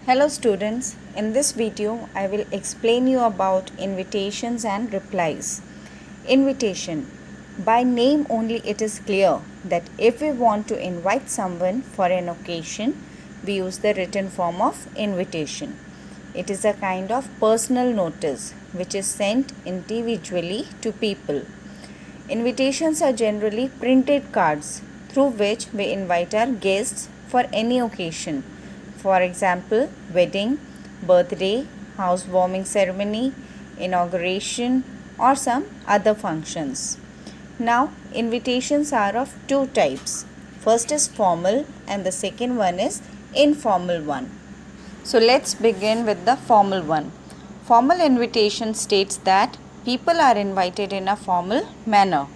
Hello students, in this video I will explain you about invitations and replies. Invitation. By name only it is clear that if we want to invite someone for an occasion, we use the written form of invitation. It is a kind of personal notice which is sent individually to people. Invitations are generally printed cards through which we invite our guests for any occasion. For example, wedding, birthday, housewarming ceremony, inauguration, or some other functions. Now, invitations are of two types. First is formal and the second one is informal one. So let's begin with the formal one. Formal invitation states that people are invited in a formal manner.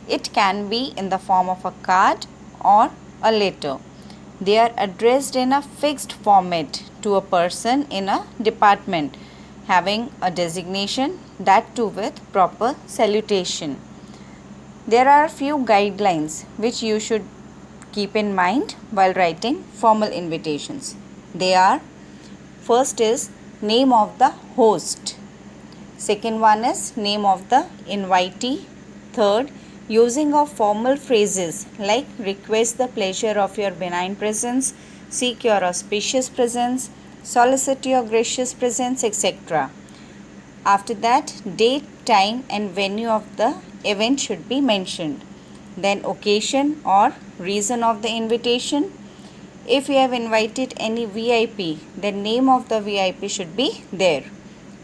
It can be in the form of a card or a letter. They are addressed in a fixed format to a person in a department having a designation, that too with proper salutation. There are a few guidelines which you should keep in mind while writing formal invitations. They are: first is name of the host. Second one is name of the invitee. Third, using of formal phrases like request the pleasure of your benign presence, seek your auspicious presence, solicit your gracious presence, etc. After that, date, time and venue of the event should be mentioned. Then occasion or reason of the invitation. If you have invited any VIP, then name of the VIP should be there.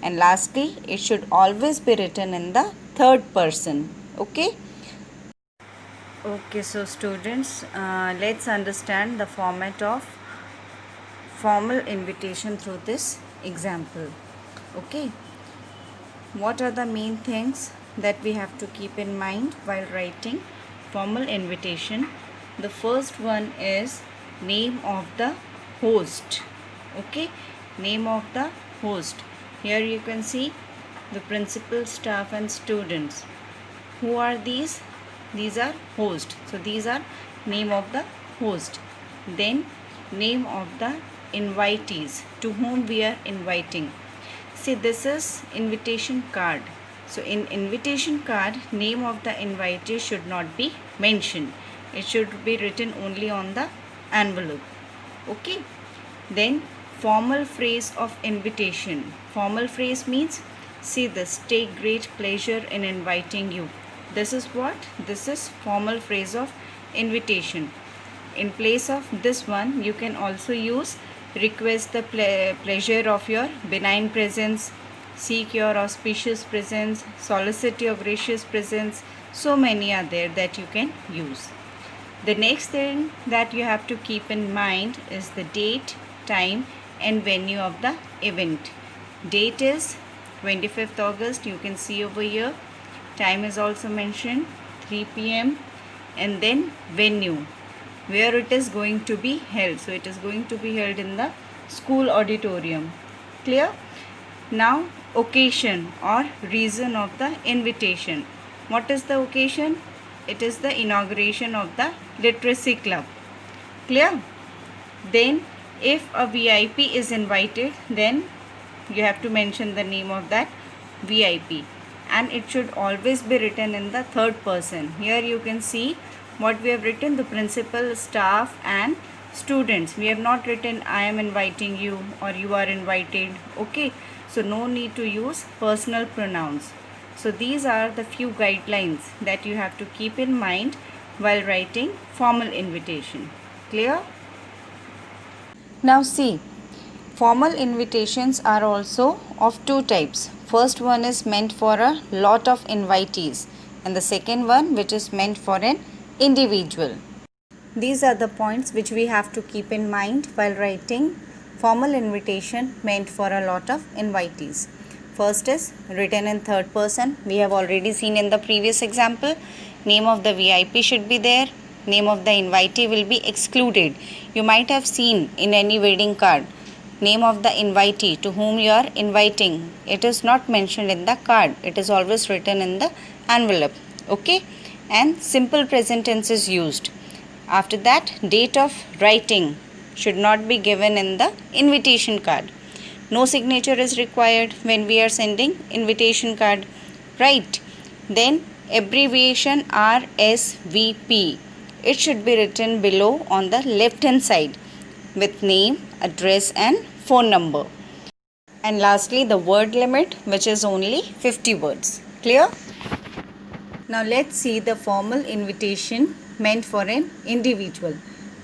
And lastly, it should always be written in the third person. Okay. Okay, so students, let's understand the format of formal invitation through this example. Okay. What are the main things that we have to keep in mind while writing formal invitation? The first one is name of the host. Okay, name of the host. Here you can see the principal, staff and students. Who are these? These are host. So these are name of the host. Then name of the invitees, to whom we are inviting. See, this is invitation card. So in invitation card, name of the invitee should not be mentioned. It should be written only on the envelope. Okay. Then formal phrase of invitation. Formal phrase means, see this, take great pleasure in inviting you. This is what? This is formal phrase of invitation. In place of this one, you can also use request the pleasure of your benign presence, seek your auspicious presence, solicit your gracious presence. So many are there that you can use. The next thing that you have to keep in mind is the date, time and venue of the event. Date is 25th August, you can see over here. Time is also mentioned, 3 p.m. and then venue, where it is going to be held. So it is going to be held in the school auditorium. Clear? Now occasion or reason of the invitation. What is the occasion? It is the inauguration of the literacy club. Clear? Then if a VIP is invited, then you have to mention the name of that VIP, and it should always be written in the third person. Here you can see what we have written: the principal, staff and students. We have not written I am inviting you or you are invited. Okay, so no need to use personal pronouns. So these are the few guidelines that you have to keep in mind while writing formal invitation. Clear? Now see, formal invitations are also of two types. First one is meant for a lot of invitees and the second one which is meant for an individual. These are the points which we have to keep in mind while writing formal invitation meant for a lot of invitees. First is written in third person. We have already seen in the previous example. Name of the VIP should be there. Name of the invitee will be excluded. You might have seen in any wedding card, name of the invitee to whom you are inviting. It is not mentioned in the card. It is always written in the envelope. Okay. And simple present tense is used. After that, date of writing. should not be given in the invitation card. No signature is required when we are sending invitation card, right? Then abbreviation RSVP. It should be written below on the left hand side with name, address and phone number. And lastly, the word limit, which is only 50 words. Clear? Now let's see the formal invitation meant for an individual.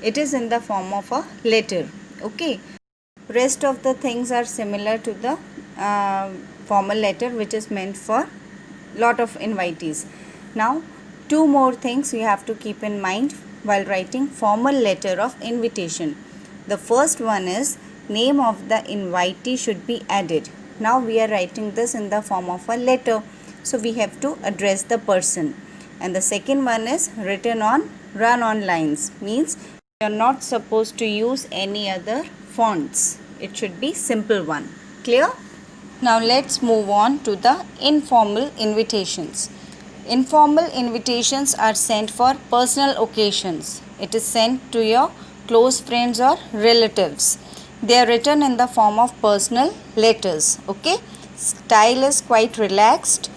It is in the form of a letter. Okay. Rest of the things are similar to the formal letter, which is meant for lot of invitees. Now, two more things you have to keep in mind while writing formal letter of invitation. The first one is name of the invitee should be added. Now we are writing this in the form of a letter, so we have to address the person. And the second one is written on run-on lines, means you are not supposed to use any other fonts. It should be simple one. Clear? Now let's move on to the informal invitations. Informal invitations are sent for personal occasions. It is sent to your close friends or relatives. They are written in the form of personal letters. Okay? Style is quite relaxed.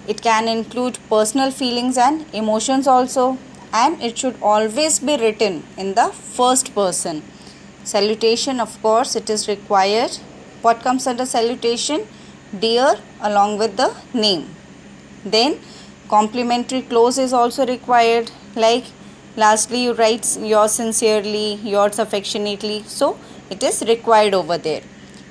It can include personal feelings and emotions also, and it should always be written in the first person. Salutation, of course, it is required. What comes under salutation? Dear along with the name. Then complimentary clause is also required, like lastly you write yours sincerely, yours affectionately. So it is required over there.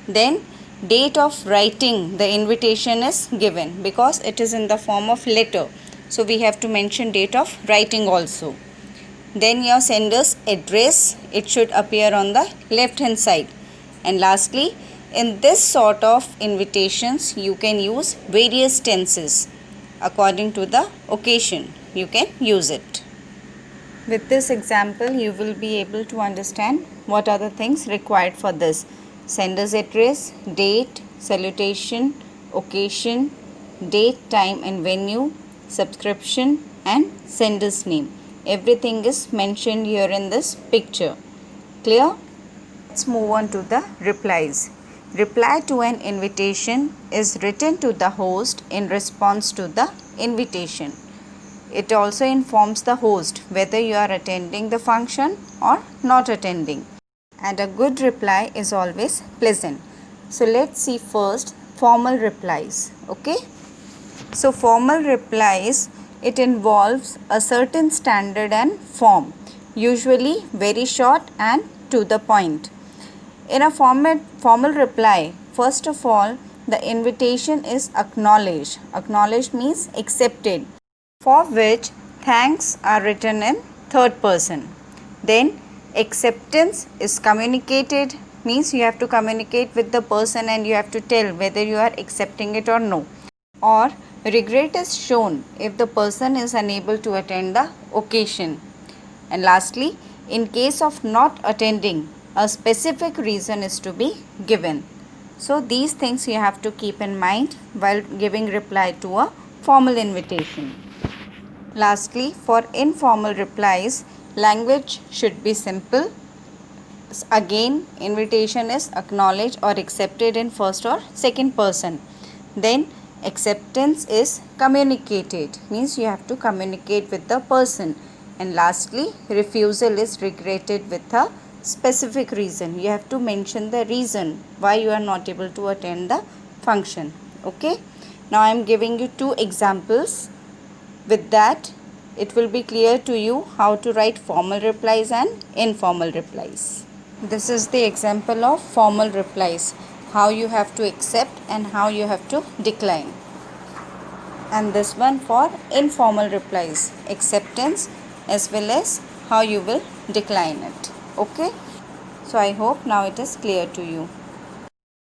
Then date of writing the invitation is given because it is in the form of letter. So we have to mention date of writing also. Then your sender's address, it should appear on the left hand side. And lastly, in this sort of invitations, you can use various tenses. According to the occasion, you can use it. With this example, you will be able to understand what are the things required for this. Sender's address, date, salutation, occasion, date, time and venue, subscription and sender's name. Everything is mentioned here in this picture. Clear? Let's move on to the replies. Reply to an invitation is written to the host in response to the invitation. It also informs the host whether you are attending the function or not attending. And a good reply is always pleasant. So let's see first formal replies. Okay? So formal replies, it involves a certain standard and form, usually very short and to the point. In a formal reply, first of all, the invitation is acknowledged. Acknowledged means accepted, for which thanks are written in third person. Then acceptance is communicated, means you have to communicate with the person and you have to tell whether you are accepting it or no. Or regret is shown if the person is unable to attend the occasion. And lastly, in case of not attending, a specific reason is to be given. So these things you have to keep in mind while giving reply to a formal invitation. Lastly, for informal replies, language should be simple. Again, invitation is acknowledged or accepted in first or second person. Then acceptance is communicated, means you have to communicate with the person. And lastly, refusal is regretted with a specific reason. You have to mention the reason why you are not able to attend the function. Okay? Now I am giving you two examples. With that, it will be clear to you how to write formal replies and informal replies. This is the example of formal replies, how you have to accept and how you have to decline. And this one for informal replies, acceptance as well as how you will decline it. Okay? So I hope now it is clear to you.